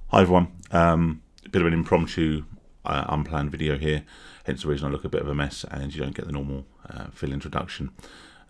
Hi everyone, a bit of an impromptu, unplanned video here, hence the reason I look a bit of a mess and you don't get the normal full introduction.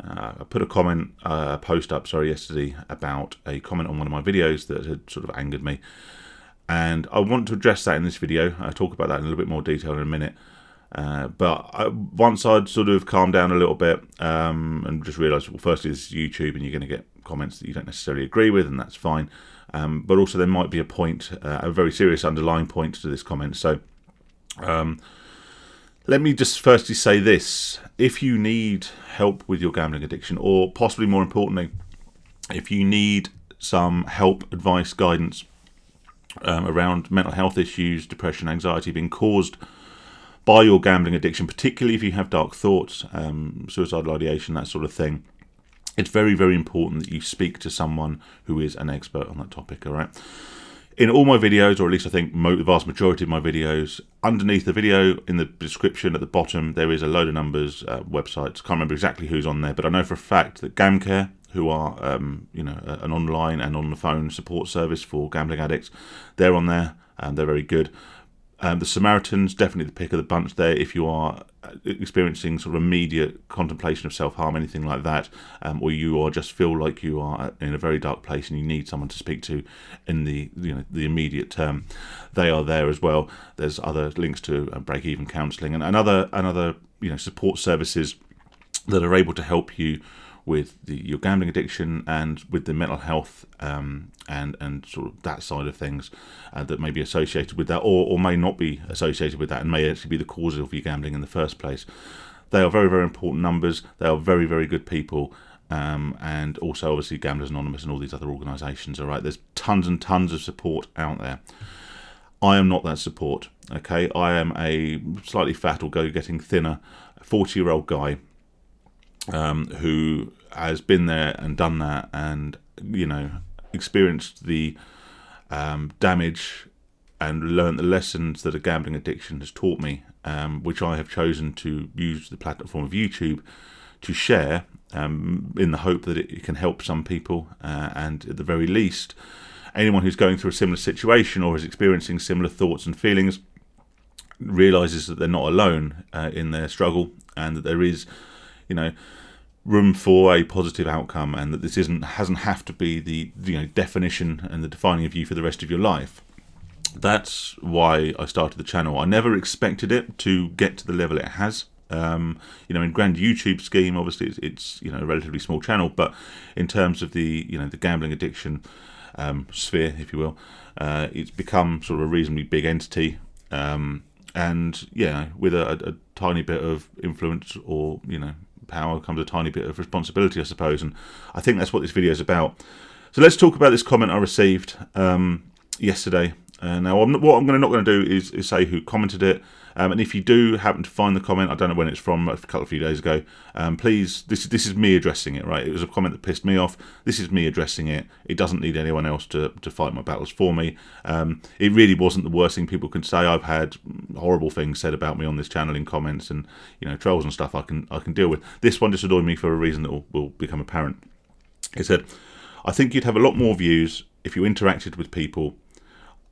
I put a post up yesterday about a comment on one of my videos that had sort of angered me, and I want to address that in this video. I'll talk about that in a little bit more detail in a minute. Once I'd sort of calmed down a little bit and just realised, well, firstly, this is YouTube and you're going to get comments that you don't necessarily agree with, and that's fine. But also there might be a point, a very serious underlying point to this comment. So let me just firstly say this. If you need help with your gambling addiction, or possibly more importantly, if you need some help, advice, guidance around mental health issues, depression, anxiety being caused by your gambling addiction, particularly if you have dark thoughts, suicidal ideation, that sort of thing, it's very, very important that you speak to someone who is an expert on that topic, all right? In all my videos, or at least I think the vast majority of my videos, underneath the video, in the description at the bottom, there is a load of numbers, websites. Can't remember exactly who's on there, but I know for a fact that GamCare, who are an online and on the phone support service for gambling addicts, they're on there, and they're very good. The Samaritans, definitely the pick of the bunch there if you are experiencing sort of immediate contemplation of self-harm, anything like that, or you are just feel like you are in a very dark place and you need someone to speak to in the immediate term. They are there as well. There's other links to break-even counselling and other support services that are able to help you with your gambling addiction and with the mental health and sort of that side of things that may be associated with that, or may not be associated with that and may actually be the cause of your gambling in the first place. They are very, very important numbers. They are very, very good people. And also obviously Gamblers Anonymous and all these other organisations. All right, there's tons and tons of support out there. I am not that support. Okay, I am a slightly fat or getting thinner 40-year-old guy who has been there and done that, and experienced the damage and learned the lessons that a gambling addiction has taught me, which I have chosen to use the platform of YouTube to share, in the hope that it can help some people, and at the very least, anyone who's going through a similar situation or is experiencing similar thoughts and feelings realises that they're not alone in their struggle, and that there is room for a positive outcome, and that this hasn't have to be the definition and the defining of you for the rest of your life. That's why I started the channel. I never expected it to get to the level it has. In grand YouTube scheme, obviously it's a relatively small channel, but in terms of the gambling addiction sphere, if you will, it's become sort of a reasonably big entity, and with a tiny bit of influence or power comes a tiny bit of responsibility, I suppose, and I think that's what this video is about. So let's talk about this comment I received yesterday. Now, what I'm not going to do is say who commented it, and if you do happen to find the comment, I don't know when it's from, a few days ago, please, this is me addressing it, right? It was a comment that pissed me off. This is me addressing it. It doesn't need anyone else to fight my battles for me. It really wasn't the worst thing people can say. I've had horrible things said about me on this channel in comments, and trolls and stuff I can deal with. This one just annoyed me for a reason that will become apparent. It said, "I think you'd have a lot more views if you interacted with people.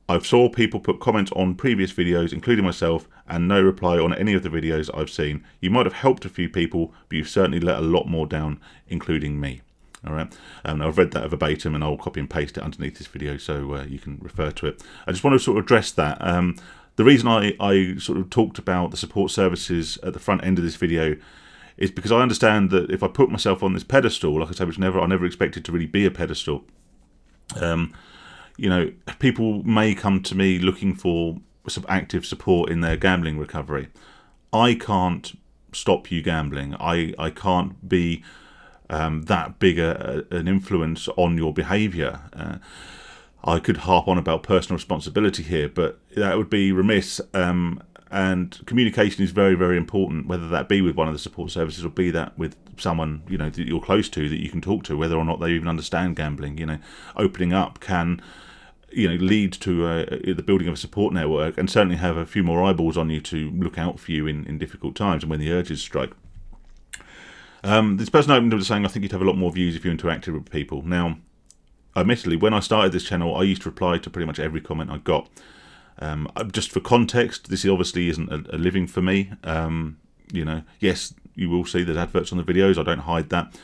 I've saw people put comments on previous videos, including myself, and no reply on any of the videos I've seen. You might have helped a few people, but you've certainly let a lot more down, including me." All right. I've read that verbatim, and I'll copy and paste it underneath this video so you can refer to it. I just want to sort of address that. The reason I sort of talked about the support services at the front end of this video is because I understand that if I put myself on this pedestal, like I said, I never expected to really be a pedestal. People may come to me looking for some active support in their gambling recovery. I can't stop you gambling. I can't be that big an influence on your behaviour. I could harp on about personal responsibility here, but that would be remiss. And communication is very, very important, whether that be with one of the support services or be that with someone that you're close to, that you can talk to, whether or not they even understand gambling. Opening up can lead to the building of a support network, and certainly have a few more eyeballs on you to look out for you in difficult times and when the urges strike. This person opened up saying, "I think you'd have a lot more views if you interacted with people." Now, admittedly, when I started this channel, I used to reply to pretty much every comment I got. Just for context, this obviously isn't a living for me. Yes, you will see there's adverts on the videos. I don't hide that.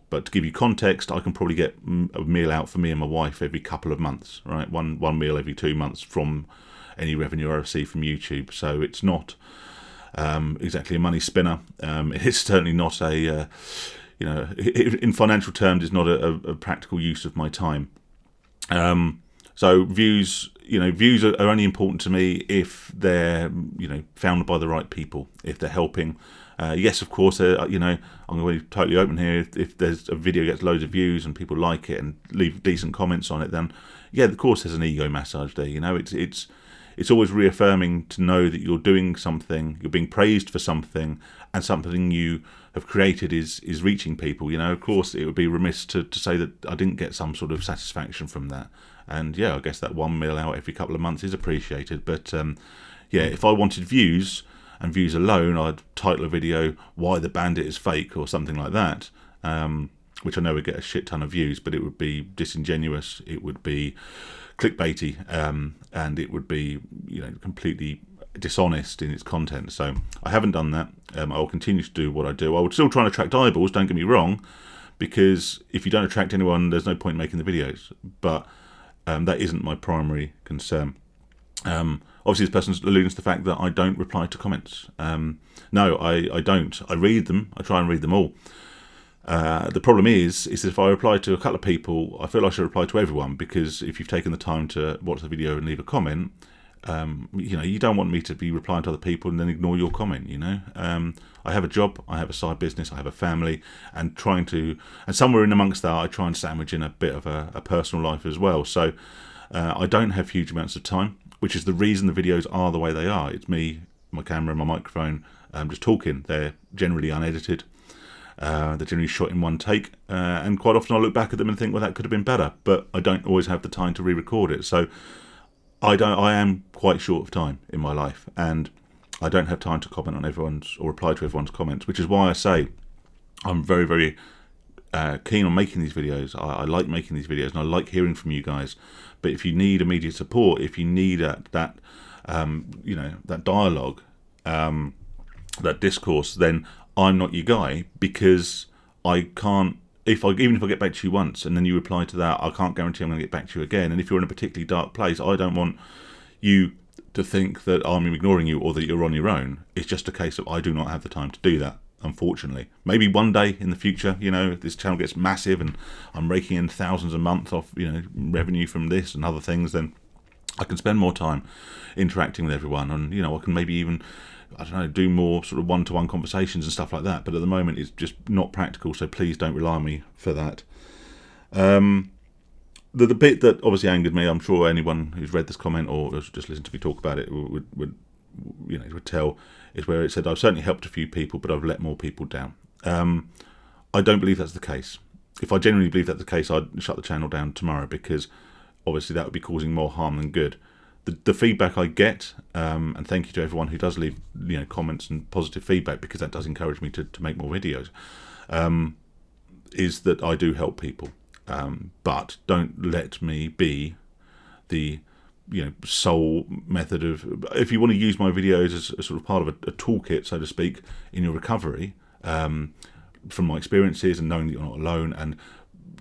But to give you context, I can probably get a meal out for me and my wife every couple of months, right? One meal every 2 months from any revenue I receive from YouTube. So it's not exactly a money spinner. It's certainly not a, in financial terms, it's not a practical use of my time. So views are only important to me if they're, found by the right people, if they're helping. Yes, of course, I'm going to be totally open here. If there's a video gets loads of views and people like it and leave decent comments on it, then yeah, of course, there's an ego massage there. It's always reaffirming to know that you're doing something, you're being praised for something, and something you have created is reaching people. Of course, it would be remiss to say that I didn't get some sort of satisfaction from that. And yeah, I guess that one meal out every couple of months is appreciated. But if I wanted views and views alone, I'd title a video "Why the Bandit is Fake" or something like that, which I know would get a shit ton of views, but it would be disingenuous, it would be clickbaity, and it would be completely dishonest in its content. So I haven't done that. I will continue to do what I do. I would still try and attract eyeballs, don't get me wrong, because if you don't attract anyone, there's no point in making the videos. But that isn't my primary concern. Obviously, this person's alluding to the fact that I don't reply to comments. No, I don't. I read them. I try and read them all. The problem is that if I reply to a couple of people, I feel I should reply to everyone, because if you've taken the time to watch the video and leave a comment, you don't want me to be replying to other people and then ignore your comment. I have a job, I have a side business, I have a family, and somewhere in amongst that, I try and sandwich in a bit of a personal life as well. So I don't have huge amounts of time, which is the reason the videos are the way they are. It's me, my camera, my microphone, just talking. They're generally unedited. They're generally shot in one take, and quite often I look back at them and think, well, that could have been better, but I don't always have the time to re-record it. So I am quite short of time in my life, and I don't have time to comment on everyone's or reply to everyone's comments, which is why I say I'm very, very keen on making these videos. I like making these videos, and I like hearing from you guys. But if you need immediate support, if you need that dialogue, that discourse, then I'm not your guy, because I can't. Even if I get back to you once and then you reply to that, I can't guarantee I'm going to get back to you again. And if you're in a particularly dark place, I don't want you to think that I'm ignoring you or that you're on your own. It's just a case of I do not have the time to do that, unfortunately. Maybe one day in the future, if this channel gets massive and I'm raking in thousands a month off, revenue from this and other things, then I can spend more time interacting with everyone, and I can maybe even, do more sort of one-to-one conversations and stuff like that. But at the moment, it's just not practical, so please don't rely on me for that. The bit that obviously angered me, I'm sure anyone who's read this comment or has just listened to me talk about it would tell, is where it said, I've certainly helped a few people, but I've let more people down. I don't believe that's the case. If I genuinely believe that's the case, I'd shut the channel down tomorrow, because obviously that would be causing more harm than good. The feedback I get, and thank you to everyone who does leave comments and positive feedback, because that does encourage me to make more videos, is that I do help people. But don't let me be the sole method of, if you want to use my videos as a sort of part of a toolkit, so to speak, in your recovery, from my experiences and knowing that you're not alone, and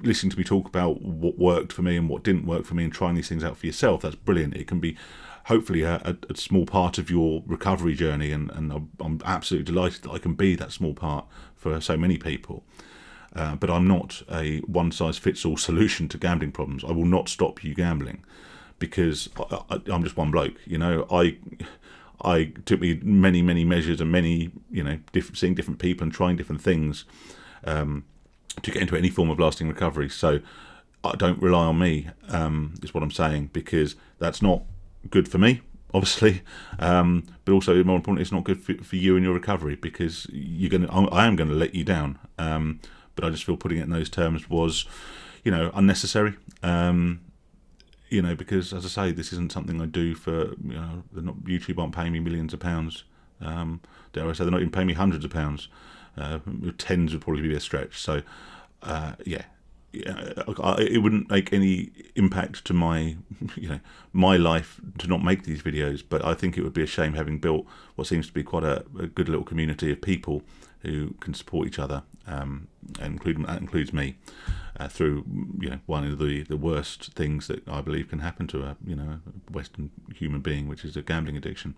listening to me talk about what worked for me and what didn't work for me, and trying these things out for yourself, that's brilliant. It can be hopefully a small part of your recovery journey, and I'm absolutely delighted that I can be that small part for so many people. But I'm not a one-size-fits-all solution to gambling problems. I will not stop you gambling, because I'm just one bloke. I took me many measures and many seeing different people and trying different things to get into any form of lasting recovery. So don't rely on me, is what I'm saying, because that's not good for me, obviously, but also more important, it's not good for you and your recovery, because I am going to let you down. But I just feel putting it in those terms was, unnecessary. Because as I say, this isn't something I do for, YouTube aren't paying me millions of pounds. Dare I say, they're not even paying me hundreds of pounds. Tens would probably be a stretch. So, it wouldn't make any impact to my, my life to not make these videos. But I think it would be a shame, having built what seems to be quite a good little community of people who can support each other, and that includes me, through one of the worst things that I believe can happen to a Western human being, which is a gambling addiction.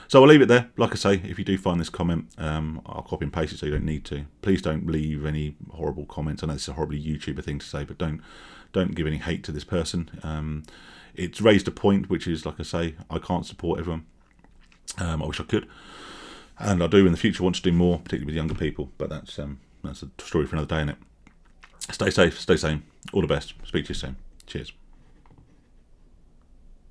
So I'll leave it there. Like I say, if you do find this comment, I'll copy and paste it so you don't need to. Please don't leave any horrible comments. I know this is a horribly YouTuber thing to say, but don't give any hate to this person. It's raised a point, which is, like I say, I can't support everyone. I wish I could, and I do in the future want to do more, particularly with younger people. But that's a story for another day, innit? Stay safe, stay sane. All the best. Speak to you soon. Cheers.